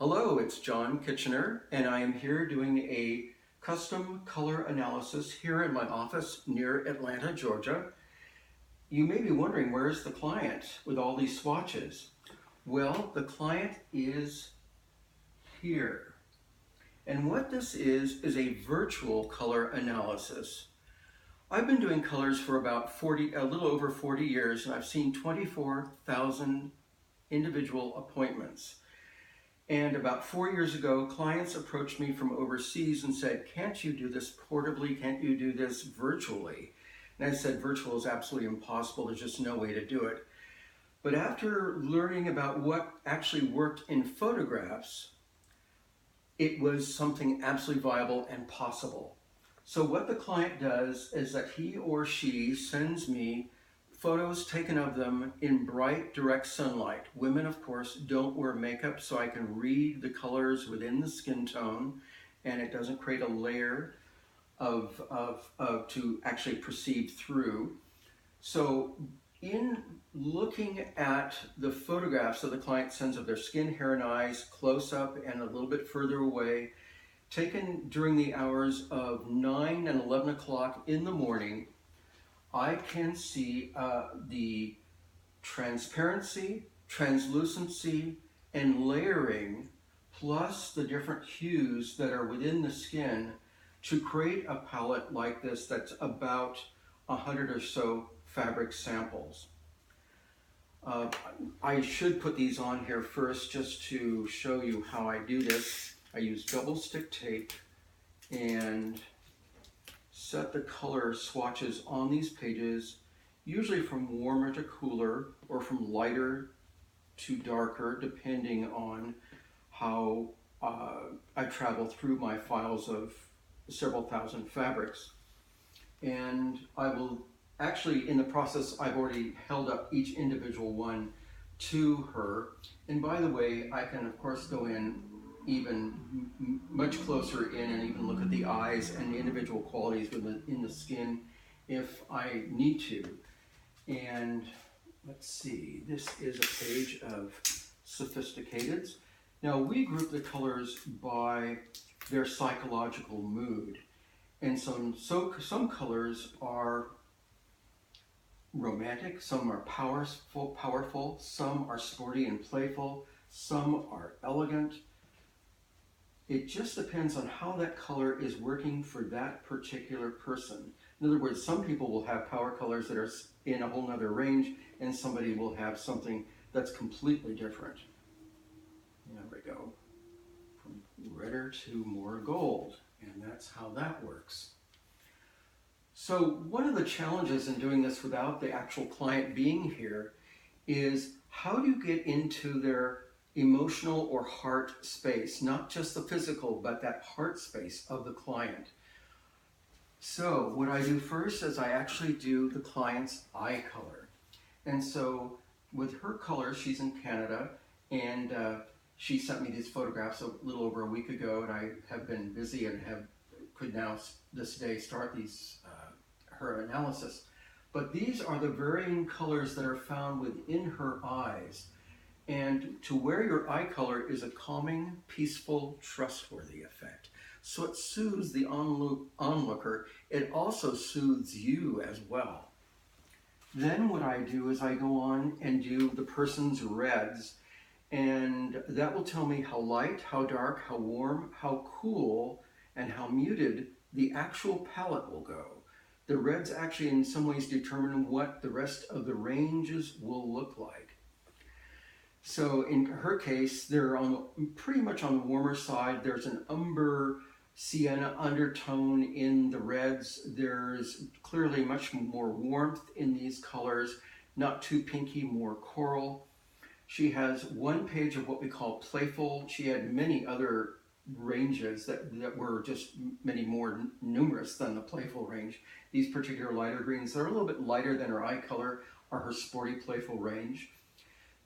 Hello, it's John Kitchener, and I am here doing a custom color analysis here in my office near Atlanta, Georgia. You may be wondering, where's the client with all these swatches? Well, the client is here. And what this is a virtual color analysis. I've been doing colors for about a little over 40 years, and I've seen 24,000 individual appointments. And about 4 years ago, clients approached me from overseas and said, can't you do this portably? Can't you do this virtually? And I said, virtual is absolutely impossible. There's just no way to do it. But after learning about what actually worked in photographs, it was something absolutely viable and possible. So what the client does is that he or she sends me photos taken of them in bright, direct sunlight. Women, of course, don't wear makeup, so I can read the colors within the skin tone, and it doesn't create a layer to actually perceive through. So in looking at the photographs that the client sends of their skin, hair, and eyes, close up and a little bit further away, taken during the hours of 9 and 11 o'clock in the morning, I can see the transparency, translucency, and layering, plus the different hues that are within the skin to create a palette like this that's about 100 or so fabric samples. I should put these on here first just to show you how I do this. I use double stick tape and set the color swatches on these pages, usually from warmer to cooler or from lighter to darker, depending on how I travel through my files of several thousand fabrics. And I will actually, in the process, I've already held up each individual one to her. And by the way, I can of course go in even much closer in and even look at the eyes and the individual qualities in the skin if I need to. And let's see, this is a page of Sophisticateds. Now we group the colors by their psychological mood. And some colors are romantic, some are powerful, some are sporty and playful, some are elegant. It just depends on how that color is working for that particular person. In other words, some people will have power colors that are in a whole nother range, and somebody will have something that's completely different. There we go. From redder to more gold, and that's how that works. So one of the challenges in doing this without the actual client being here is how do you get into their emotional or heart space, not just the physical, but that heart space of the client. So what I do first is I actually do the client's eye color. And so with her color, she's in Canada, and she sent me these photographs a little over a week ago, and I have been busy and could now this day start her analysis. But these are the varying colors that are found within her eyes. And to wear your eye color is a calming, peaceful, trustworthy effect. So it soothes the onlooker. It also soothes you as well. Then what I do is I go on and do the person's reds, and that will tell me how light, how dark, how warm, how cool, and how muted the actual palette will go. The reds actually in some ways determine what the rest of the ranges will look like. So in her case, they're pretty much on the warmer side. There's an umber sienna undertone in the reds. There's clearly much more warmth in these colors, not too pinky, more coral. She has one page of what we call playful. She had many other ranges that were just many more numerous than the playful range. These particular lighter greens, they're a little bit lighter than her eye color, are her sporty playful range.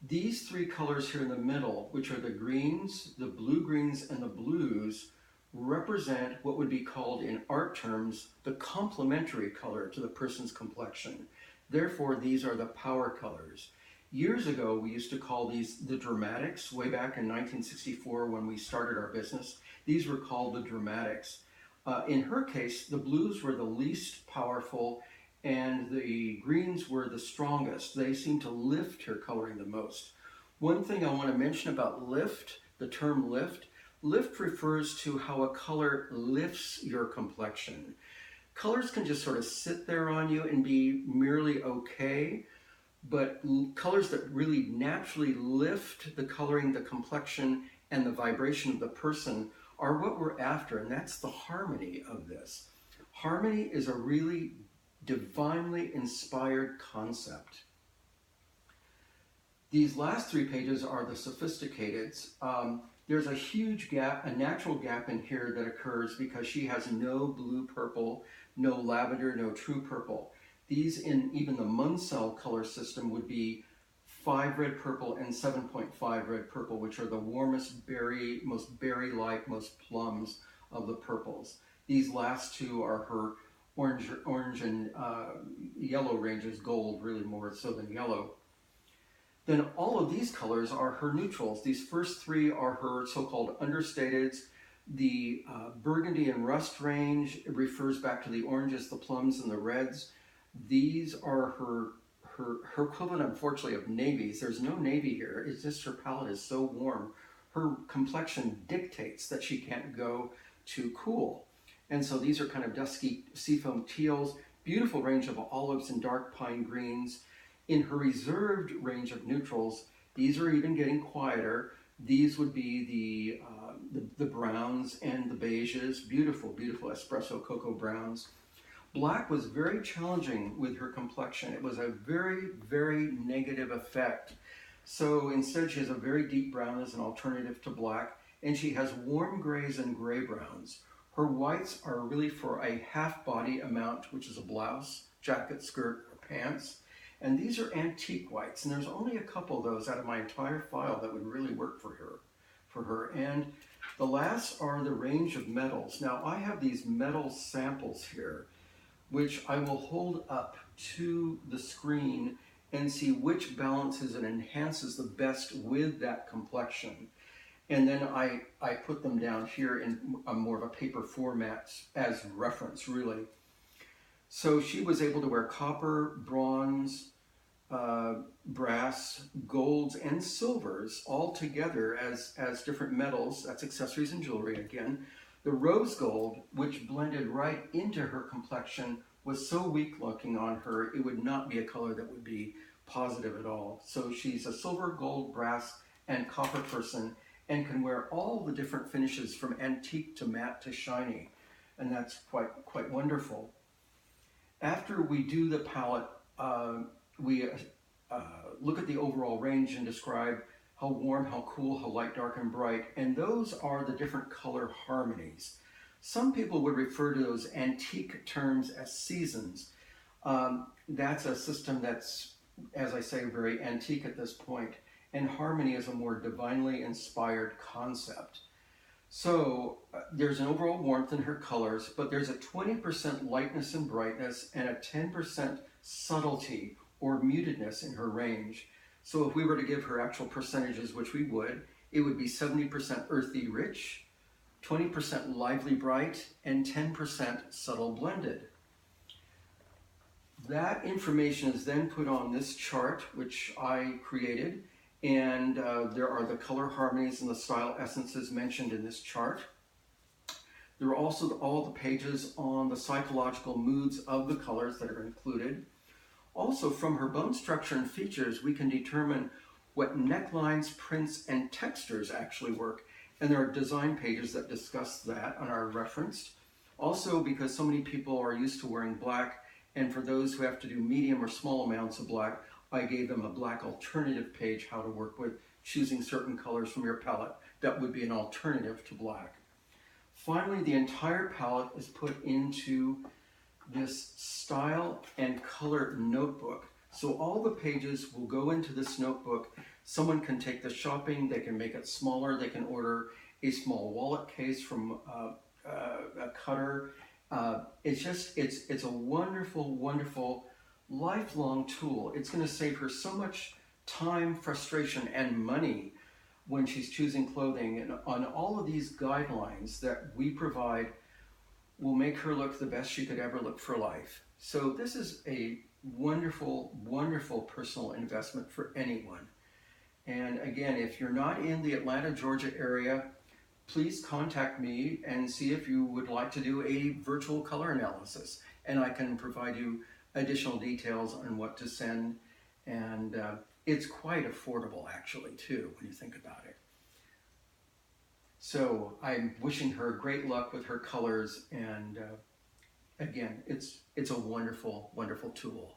These three colors here in the middle, which are the greens, the blue-greens, and the blues, represent what would be called in art terms the complementary color to the person's complexion. Therefore, these are the power colors. Years ago, we used to call these the dramatics. Way back in 1964 when we started our business, these were called the dramatics. In her case, the blues were the least powerful and the greens were the strongest. They seemed to lift her coloring the most. One thing I want to mention about lift, the term lift, lift refers to how a color lifts your complexion. Colors can just sort of sit there on you and be merely okay, but colors that really naturally lift the coloring, the complexion, and the vibration of the person are what we're after, and that's the harmony of this. Harmony is a really divinely inspired concept. These last three pages are the sophisticateds. There's a huge gap, a natural gap in here that occurs because she has no blue purple, no lavender, no true purple. These in even the Munsell color system would be 5 red purple and 7.5 red purple, which are the warmest berry, most berry-like, most plums of the purples. These last two are her orange and yellow ranges, gold really more so than yellow. Then all of these colors are her neutrals. These first three are her so-called understateds. The burgundy and rust range refers back to the oranges, the plums, and the reds. These are her equivalent, unfortunately, of navies. There's no navy here. It's just her palette is so warm. Her complexion dictates that she can't go too cool. And so these are kind of dusky seafoam teals, beautiful range of olives and dark pine greens. In her reserved range of neutrals, these are even getting quieter. These would be the browns and the beiges, beautiful, beautiful espresso cocoa browns. Black was very challenging with her complexion. It was a very, very negative effect. So instead she has a very deep brown as an alternative to black, and she has warm grays and gray browns. Her whites are really for a half body amount, which is a blouse, jacket, skirt, or pants. And these are antique whites, and there's only a couple of those out of my entire file that would really work for her. And the last are the range of metals. Now I have these metal samples here, which I will hold up to the screen and see which balances and enhances the best with that complexion. And then I put them down here in more of a paper format as reference, really. So she was able to wear copper, bronze, brass, golds, and silvers all together as different metals. That's accessories and jewelry again. The rose gold, which blended right into her complexion, was so weak looking on her, it would not be a color that would be positive at all. So she's a silver, gold, brass, and copper person, and can wear all the different finishes from antique to matte to shiny. And that's quite wonderful. After we do the palette, we look at the overall range and describe how warm, how cool, how light, dark, and bright. And those are the different color harmonies. Some people would refer to those antique terms as seasons. That's a system that's, as I say, very antique at this point. And harmony is a more divinely inspired concept. So there's an overall warmth in her colors, but there's a 20% lightness and brightness and a 10% subtlety or mutedness in her range. So if we were to give her actual percentages, which we would, it would be 70% earthy rich, 20% lively bright, and 10% subtle blended. That information is then put on this chart, which I created, and there are the color harmonies and the style essences mentioned in this chart. There are also all the pages on the psychological moods of the colors that are included. Also, from her bone structure and features, we can determine what necklines, prints, and textures actually work. And there are design pages that discuss that and are referenced. Also, because so many people are used to wearing black, and for those who have to do medium or small amounts of black, I gave them a black alternative page, how to work with choosing certain colors from your palette that would be an alternative to black. Finally, the entire palette is put into this style and color notebook. So all the pages will go into this notebook. Someone can take the shopping, they can make it smaller, they can order a small wallet case from a cutter. It's a wonderful, wonderful lifelong tool. It's going to save her so much time, frustration, and money when she's choosing clothing. And on all of these guidelines that we provide will make her look the best she could ever look for life. So this is a wonderful, wonderful personal investment for anyone. And again, if you're not in the Atlanta, Georgia area, please contact me and see if you would like to do a virtual color analysis. And I can provide you additional details on what to send. And it's quite affordable, actually, too, when you think about it. So I'm wishing her great luck with her colors. And again, it's a wonderful, wonderful tool.